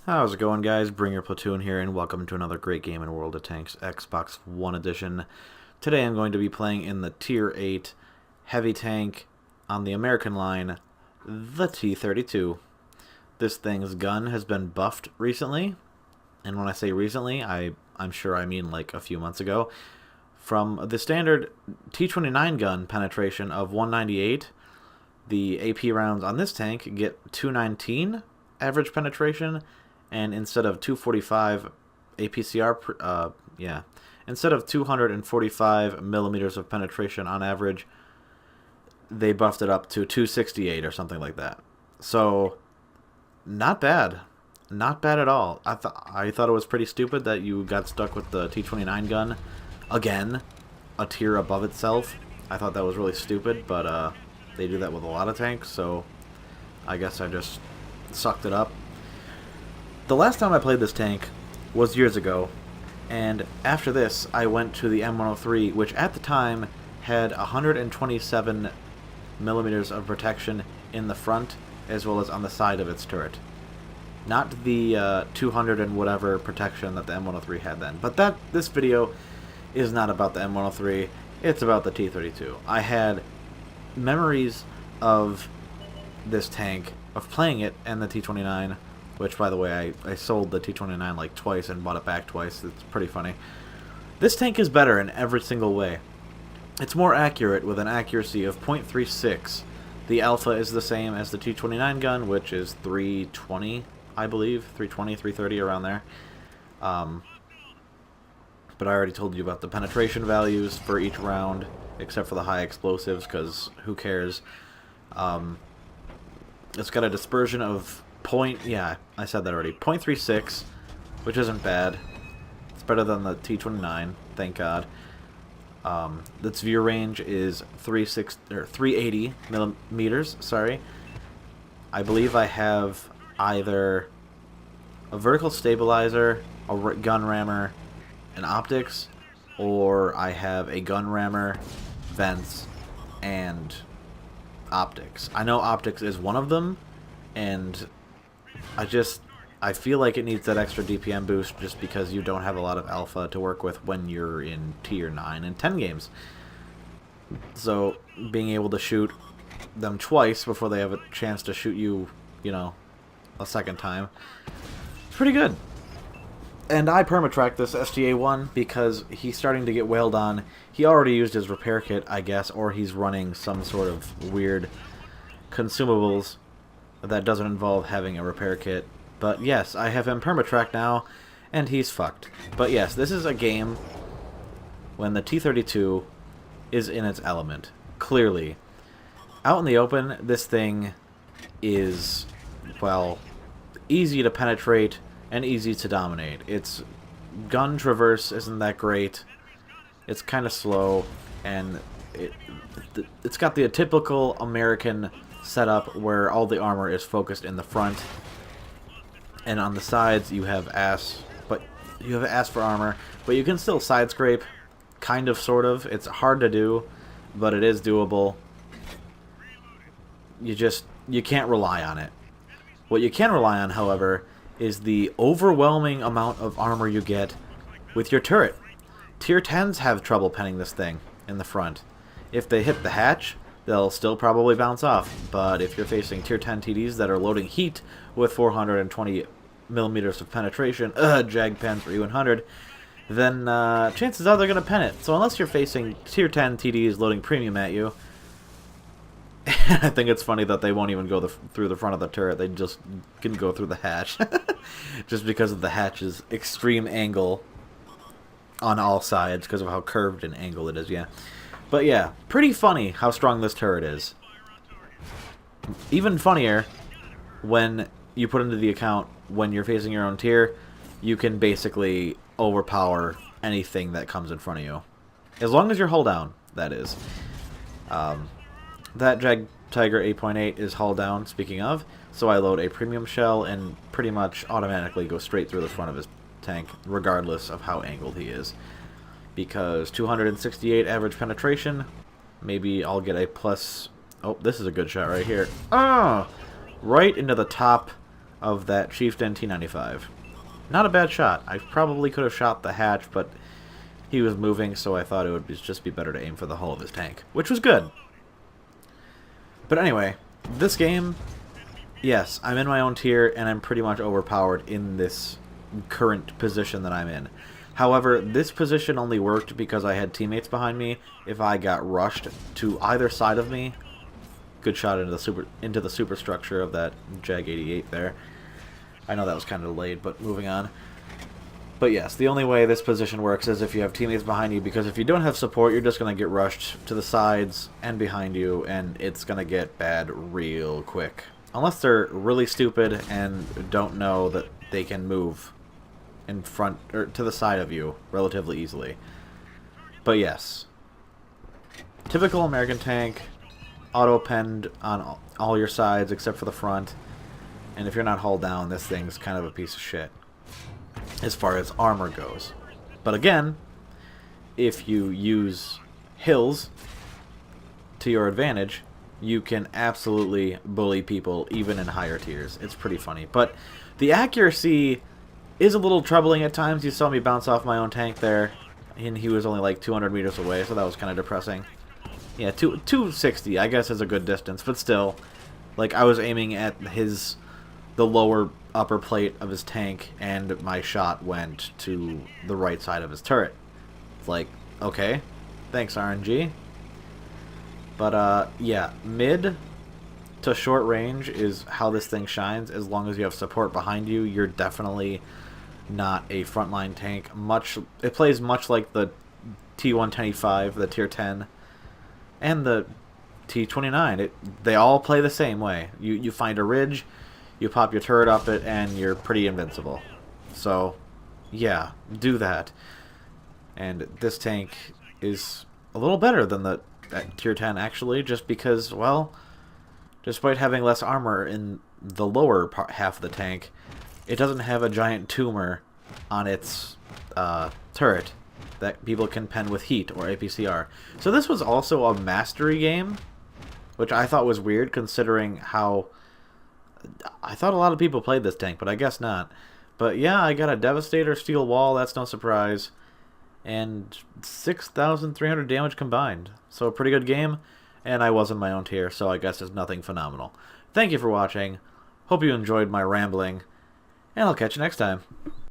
How's it going, guys? Bring Your Platoon here, and welcome to another great game in World of Tanks Xbox One Edition. Today I'm going to be playing in the Tier 8 heavy tank on the American line, the T32. This thing's gun has been buffed recently, and when I say recently, I'm sure I mean like a few months ago. From the standard T29 gun penetration of 198, the AP rounds on this tank get 219 average penetration, and instead of 245 APCR, instead of 245 millimeters of penetration on average, they buffed it up to 268 or something like that. So, not bad. Not bad at all. I thought it was pretty stupid that you got stuck with the T29 gun. Again, a tier above itself. I thought that was really stupid, but they do that with a lot of tanks, so I guess I just sucked it up. The last time I played this tank was years ago, and after this I went to the M103, which at the time had 127 millimeters of protection in the front as well as on the side of its turret. Not the 200 and whatever protection that the M103 had then. But this video is not about the M103, it's about the T32. I had memories of this tank, of playing it, and the T29, which, by the way, I sold the T29 like twice and bought it back twice. It's pretty funny. This tank is better in every single way. It's more accurate with an accuracy of .36. The alpha is the same as the T29 gun, which is 320, I believe. 320, 330, around there. But I already told you about the penetration values for each round, except for the high explosives, because who cares? It's got a dispersion of I said that already. .36, which isn't bad. It's better than the T29, thank God. Its view range is 380 millimeters. Sorry. I believe I have either a vertical stabilizer, a gun rammer, an optics, or I have a gun rammer, vents, and optics. I know optics is one of them, and I feel like it needs that extra DPM boost just because you don't have a lot of alpha to work with when you're in tier 9 and 10 games. So being able to shoot them twice before they have a chance to shoot you, a second time, it's pretty good. And I permatracked this STA-1 because he's starting to get wailed on. He already used his repair kit, I guess, or he's running some sort of weird consumables that doesn't involve having a repair kit. But yes, I have him permatracked now, and he's fucked. But yes, this is a game when the T-32 is in its element. Clearly. Out in the open, this thing is, well, easy to penetrate and easy to dominate. Its gun traverse isn't that great. It's kind of slow, and it's got the typical American setup where all the armor is focused in the front, and on the sides you have ass for armor, but you can still side scrape, kind of, sort of. It's hard to do, but it is doable. You can't rely on it. What you can rely on, however, is the overwhelming amount of armor you get with your turret. Tier 10s have trouble penning this thing in the front. If they hit the hatch, they'll still probably bounce off, but if you're facing tier 10 TDs that are loading heat with 420 millimeters of penetration, Jag pen 3100, then chances are they're going to pen it. So unless you're facing tier 10 TDs loading premium at you, I think it's funny that they won't even go through the front of the turret. They just can go through the hatch. Just because of the hatch's extreme angle on all sides, because of how curved an angle it is, yeah. But yeah, pretty funny how strong this turret is. Even funnier when you put into the account when you're facing your own tier, you can basically overpower anything that comes in front of you. As long as you're hull down, that is. That Jag Tiger 8.8 is hull down, speaking of, so I load a premium shell and pretty much automatically go straight through the front of his tank, regardless of how angled he is. Because 268 average penetration, maybe I'll get a plus... Oh, this is a good shot right here. Ah! Right into the top of that Chieftain T95. Not a bad shot. I probably could have shot the hatch, but he was moving, so I thought it would just be better to aim for the hull of his tank, which was good. But anyway, this game, yes, I'm in my own tier, and I'm pretty much overpowered in this current position that I'm in. However, this position only worked because I had teammates behind me. If I got rushed to either side of me, good shot into the superstructure of that Jag 88 there. I know that was kind of delayed, but moving on. But yes, the only way this position works is if you have teammates behind you, because if you don't have support, you're just going to get rushed to the sides and behind you, and it's going to get bad real quick. Unless they're really stupid and don't know that they can move in front or to the side of you relatively easily. But yes, typical American tank, auto-penned on all your sides except for the front, and if you're not hull down, this thing's kind of a piece of shit as far as armor goes. But again, if you use hills to your advantage, you can absolutely bully people even in higher tiers. It's pretty funny. But the accuracy is a little troubling at times. You saw me bounce off my own tank there, and he was only like 200 meters away, so that was kind of depressing. Yeah, 260, I guess, is a good distance, but still, like, I was aiming at the lower upper plate of his tank, and my shot went to the right side of his turret. It's like, okay, thanks, RNG. But, yeah, mid to short range is how this thing shines. As long as you have support behind you, you're definitely not a frontline tank. It plays much like the T125, the tier 10, and the T29. They all play the same way. You find a ridge, you pop your turret up it, and you're pretty invincible. So, yeah, do that. And this tank is a little better than the tier 10, actually, just because, well, despite having less armor in the lower half of the tank, it doesn't have a giant tumor on its turret that people can pen with heat or APCR. So this was also a mastery game, which I thought was weird considering how... I thought a lot of people played this tank, but I guess not. But yeah, I got a Devastator steel wall, that's no surprise, and 6,300 damage combined. So a pretty good game, and I was in my own tier, so I guess it's nothing phenomenal. Thank you for watching. Hope you enjoyed my rambling, and I'll catch you next time.